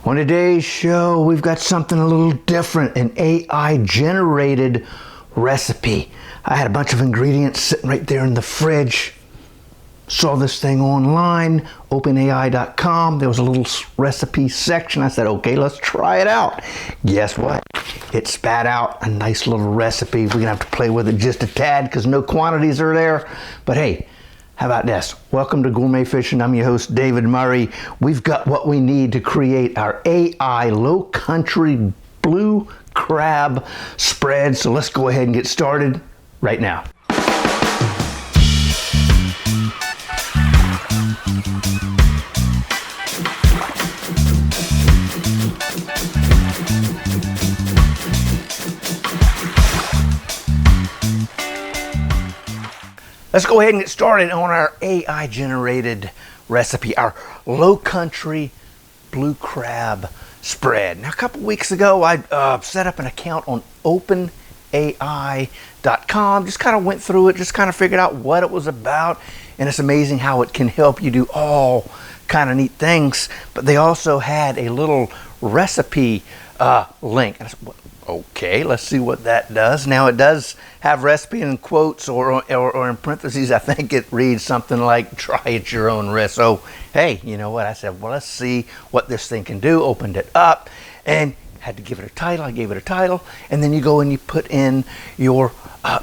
On today's show, we've got something a little different, an AI-generated recipe. I had a bunch of ingredients sitting right there in the fridge. Saw this thing online, openai.com. There was a little recipe section. I said, okay, let's try it out. Guess what? It spat out a nice little recipe. We're gonna have to play with it just a tad because no quantities are there. But hey, how about this? Welcome to Gourmet Fishing. I'm your host, David Murray. We've got what we need to create our AI Lowcountry blue crab spread. So let's go ahead and get started right now. Let's go ahead and get started on our AI-generated recipe, our Lowcountry blue crab spread. Now, a couple weeks ago, I set up an account on openai.com. Just kind of went through it, just kind of figured out what it was about, and it's amazing how it can help you do all kind of neat things. But they also had a little recipe link. And I said, okay, let's see what that does. Now it does have recipe in quotes or in parentheses. I think it reads something like try at your own risk. So hey, you know what? I said, well, let's see what this thing can do. Opened it up and had to give it a title. I gave it a title, and then you go and you put in your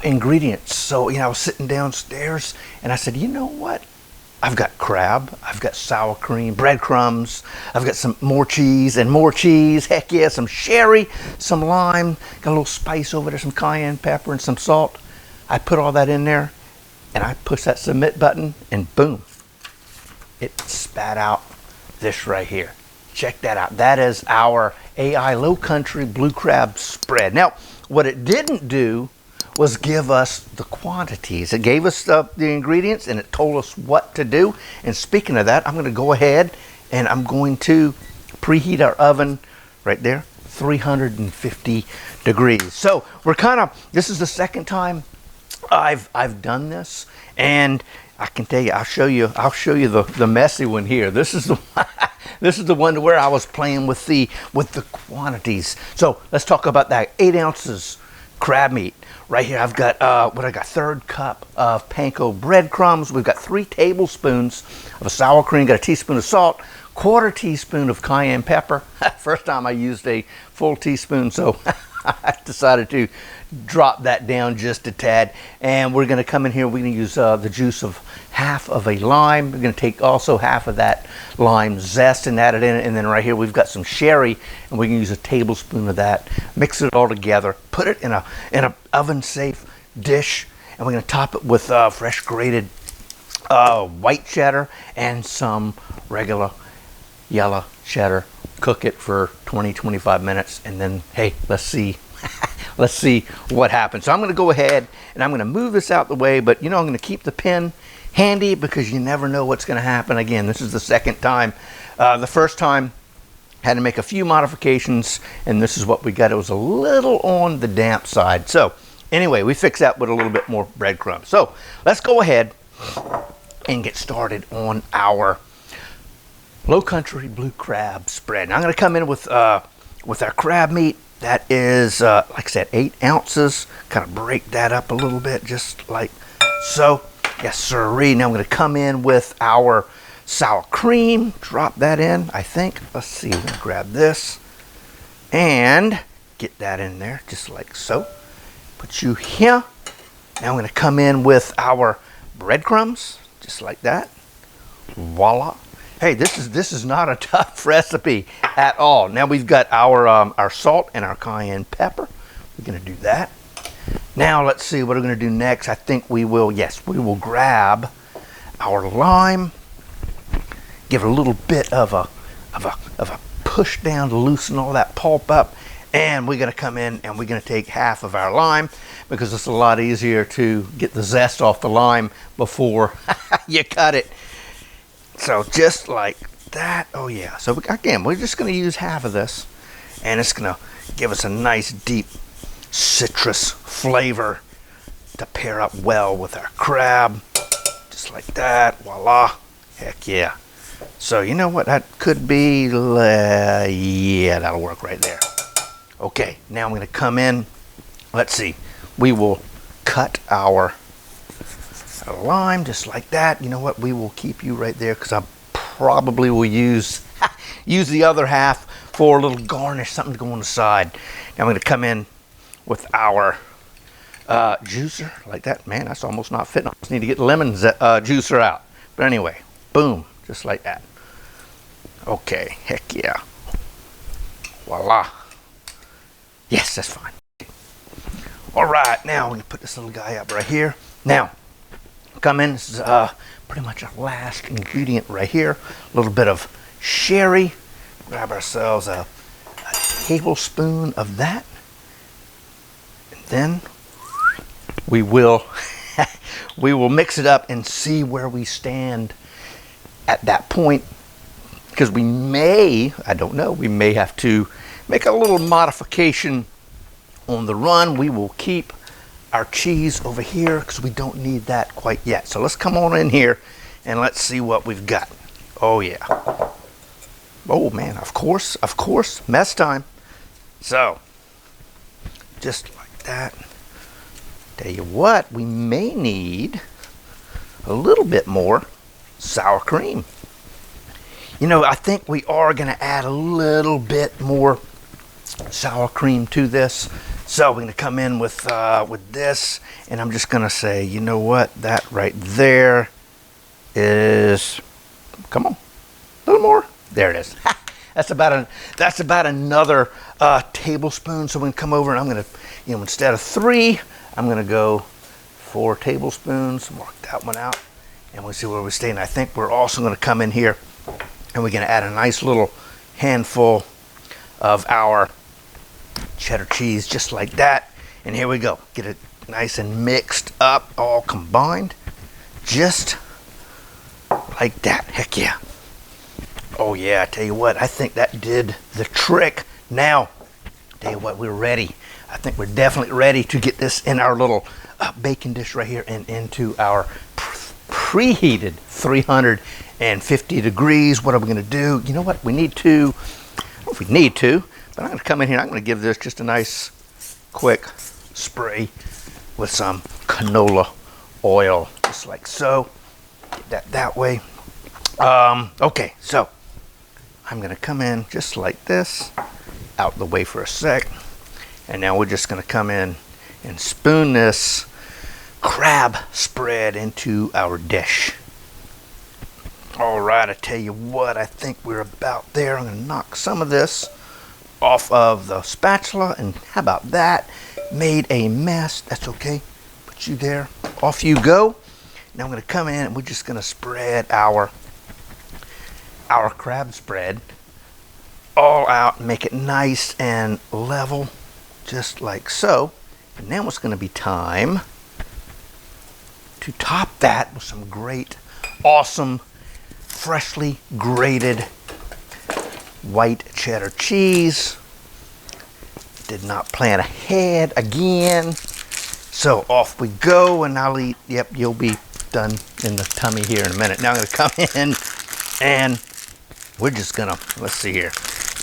ingredients. So I was sitting downstairs and I said, you know what? I've got crab, I've got sour cream, breadcrumbs, I've got some more cheese, heck yeah, some sherry, some lime, got a little spice over there, some cayenne pepper and some salt. I put all that in there and I push that submit button and boom, it spat out this right here. Check that out. That is our AI Lowcountry blue crab spread. Now, what it didn't do was give us the quantities. It gave us the ingredients and it told us what to do. And speaking of that, I'm going to go ahead and I'm going to preheat our oven right there, 350 degrees. So we're this is the second time I've done this, and I can tell you, I'll show you the messy one here. This is the this is the one where I was playing with the quantities. So let's talk about that. 8 ounces crab meat. Right here, I've got third cup of panko breadcrumbs. We've got 3 tablespoons of sour cream, got a teaspoon of salt, quarter teaspoon of cayenne pepper. First time I used a full teaspoon, so I decided to drop that down just a tad. And we're gonna come in here, we're gonna use the juice of half of a lime. We're gonna take also half of that lime zest and add it in. And then right here, we've got some sherry, and we can use a tablespoon of that. Mix it all together, put it in a oven-safe dish, and we're gonna top it with fresh grated white cheddar and some regular yellow cheddar. Cook it for 20-25 minutes, and then hey, let's see what happens. So I'm going to go ahead and I'm going to move this out the way, but I'm going to keep the pin handy because you never know what's going to happen. Again, this is the second time. The first time had to make a few modifications, and this is what we got. It was a little on the damp side. So anyway, we fix that with a little bit more breadcrumbs. So let's go ahead and get started on our Lowcountry blue crab spread. Now I'm going to come in with our crab meat. That is, like I said, 8 ounces. Kind of break that up a little bit, just like so. Yes, sirree. Now I'm going to come in with our sour cream. Drop that in, I think. Let's see. We're going to grab this and get that in there, just like so. Put you here. Now I'm going to come in with our breadcrumbs, just like that. Voila. Hey, this is not a tough recipe at all. Now we've got our salt and our cayenne pepper. We're going to do that. Now let's see what we're going to do next. I think we will grab our lime, give it a little bit of a push down to loosen all that pulp up, and we're going to come in and we're going to take half of our lime because it's a lot easier to get the zest off the lime before you cut it. So just like that. Oh yeah. So again, we're just going to use half of this, and it's going to give us a nice deep citrus flavor to pair up well with our crab. Just like that. Voila. Heck yeah. So you know what, that could be, yeah, that'll work right there. Okay, now I'm going to come in. Let's see. We will cut our lime just like that. You know what? We will keep you right there because I probably will use the other half for a little garnish, something to go on the side. Now I'm going to come in with our juicer like that. Man, that's almost not fitting. I just need to get the lemon juicer out. But anyway, boom, just like that. Okay, heck yeah. Voila. Yes, that's fine. All right, now we're going to put this little guy up right here. Now, come in. This is pretty much our last ingredient right here. A little bit of sherry. Grab ourselves a tablespoon of that. And then we will mix it up and see where we stand at that point. Because we may, I don't know, we may have to make a little modification on the run. We will keep our cheese over here because we don't need that quite yet. So let's come on in here and let's see what we've got. Oh yeah. Oh man, of course, mess time. So, just like that. Tell you what, we may need a little bit more sour cream. You know, I think we are going to add a little bit more sour cream to this. So we're going to come in with this, and I'm just going to say, you know what, that right there is, come on, a little more. There it is. That's about another tablespoon. So we're going to come over, and I'm going to, you know, instead of 3, I'm going to go 4 tablespoons. Mark that one out, and we'll see where we stay. And I think we're also going to come in here, and we're going to add a nice little handful of our cheddar cheese, just like that. And here we go. Get it nice and mixed up, all combined, just like that. Heck yeah. Oh yeah, I tell you what, I think that did the trick. Now, tell you what, we're ready. I think we're definitely ready to get this in our little baking dish right here and into our preheated 350 degrees. What are we going to do? You know what? We need to, I don't know if we need to, but I'm going to come in here. I'm going to give this just a nice, quick spray with some canola oil, just like so. Get that way. Okay, so I'm going to come in just like this, out the way for a sec. And now we're just going to come in and spoon this crab spread into our dish. All right, I tell you what, I think we're about there. I'm going to knock some of this off of the spatula, and how about that? Made a mess. That's okay. Put you there. Off you go. Now I'm going to come in and we're just going to spread our crab spread all out and make it nice and level, just like so. And then it's going to be time to top that with some great, awesome, freshly grated white cheddar cheese. Did not plan ahead again. So off we go, and I'll eat. Yep, you'll be done in the tummy here in a minute. Now I'm going to come in and we're just going to, let's see here.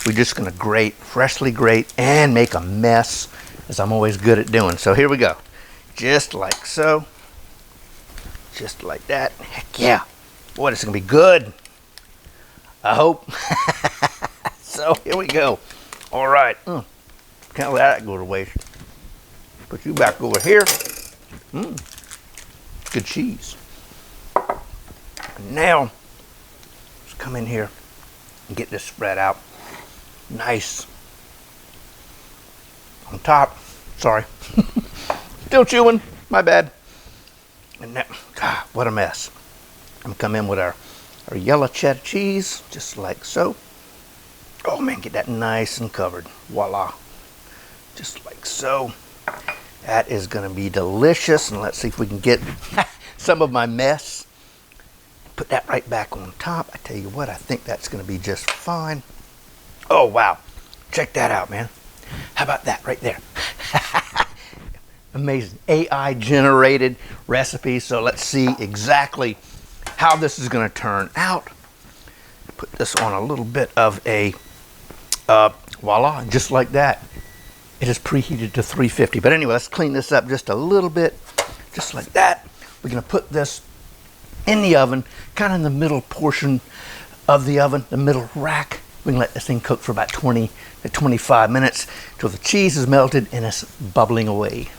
We're just going to grate, freshly grate, and make a mess, as I'm always good at doing. So here we go. Just like so. Just like that. Heck yeah. Boy, this is going to be good. I hope. So here we go. All right. Can't let that go to waste. Put you back over here. Good cheese. And now, let's come in here and get this spread out. Nice. On top. Sorry. Still chewing. My bad. And now, God, what a mess. I'm going to come in with our yellow cheddar cheese, just like so. Oh man, get that nice and covered. Voila. Just like so. That is going to be delicious. And let's see if we can get some of my mess. Put that right back on top. I tell you what, I think that's going to be just fine. Oh wow. Check that out, man. How about that right there? Amazing. AI generated recipe. So let's see exactly how this is going to turn out. Put this on a little bit of a, voila, just like that. It is preheated to 350. But anyway, let's clean this up just a little bit, just like that. We're gonna put this in the oven, kind of in the middle portion of the oven, the middle rack. We can let this thing cook for about 20 to 25 minutes till the cheese is melted and it's bubbling away.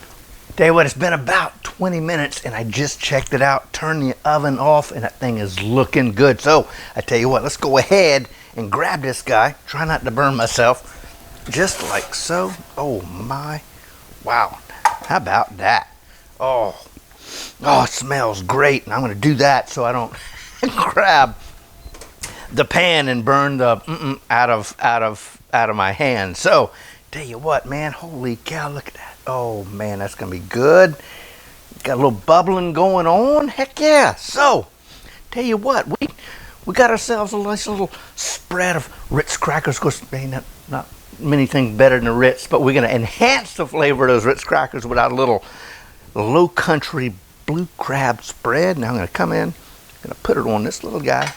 Tell you what, it's been about 20 minutes and I just checked it out, turned the oven off, and that thing is looking good. So I tell you what, let's go ahead and grab this guy. Try not to burn myself. Just like so. Oh my, wow. How about that? Oh, it smells great. And I'm gonna do that so I don't grab the pan and burn the out of my hand. So tell you what, man, holy cow, look at that. Oh man, that's gonna be good. Got a little bubbling going on. Heck yeah. So tell you what, we got ourselves a nice little spread of Ritz crackers. Of course, ain't not many things better than the Ritz, but we're gonna enhance the flavor of those Ritz crackers with our little Lowcountry blue crab spread. Now I'm gonna come in, gonna put it on this little guy,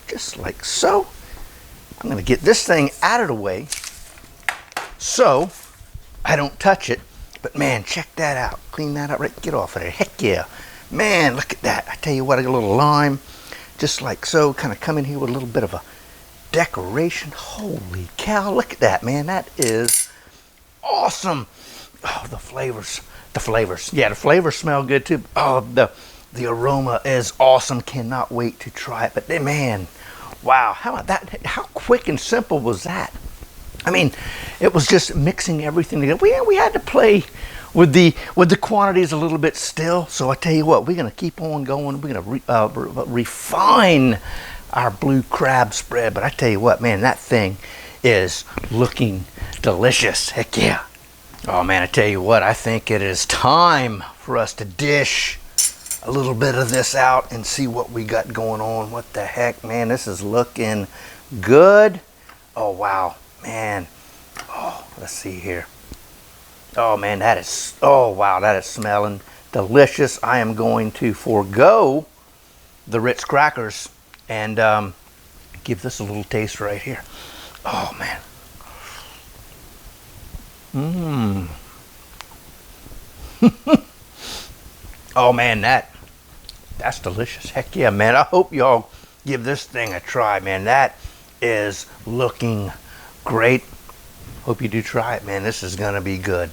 just like so. I'm gonna get this thing out of the way so I don't touch it. But man, check that out. Clean that up, right? Get off of there. Heck yeah. Man, look at that. I tell you what, I got a little lime, just like so. Kind of come in here with a little bit of a decoration. Holy cow, look at that, man. That is awesome. Oh, the flavors. Yeah, the flavors smell good too. Oh, the aroma is awesome. Cannot wait to try it. But then, man, wow, how about that? How quick and simple was that? I mean, it was just mixing everything together. We had to play with the quantities a little bit still. So I tell you what, we're gonna keep on going. We're gonna refine our blue crab spread. But I tell you what, man, that thing is looking delicious. Heck yeah. Oh man, I tell you what, I think it is time for us to dish a little bit of this out and see what we got going on. What the heck, man, this is looking good. Oh wow, man. Oh, let's see here. Oh man, that is, oh wow, that is smelling delicious. I am going to forego the Ritz crackers and give this a little taste right here. Oh man. Oh man, that's delicious. Heck yeah, man. I hope y'all give this thing a try, man. That is looking great. Hope you do try it, man. This is gonna be good.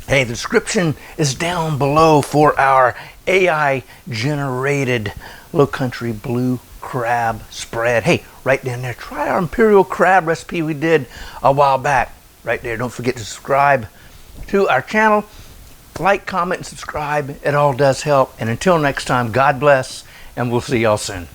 Hey, the description is down below for our AI generated Lowcountry blue crab spread. Hey, right down there, try our imperial crab recipe we did a while back. Right there. Don't forget to subscribe to our channel. Like, comment, and subscribe. It all does help. And until next time, God bless, and we'll see y'all soon.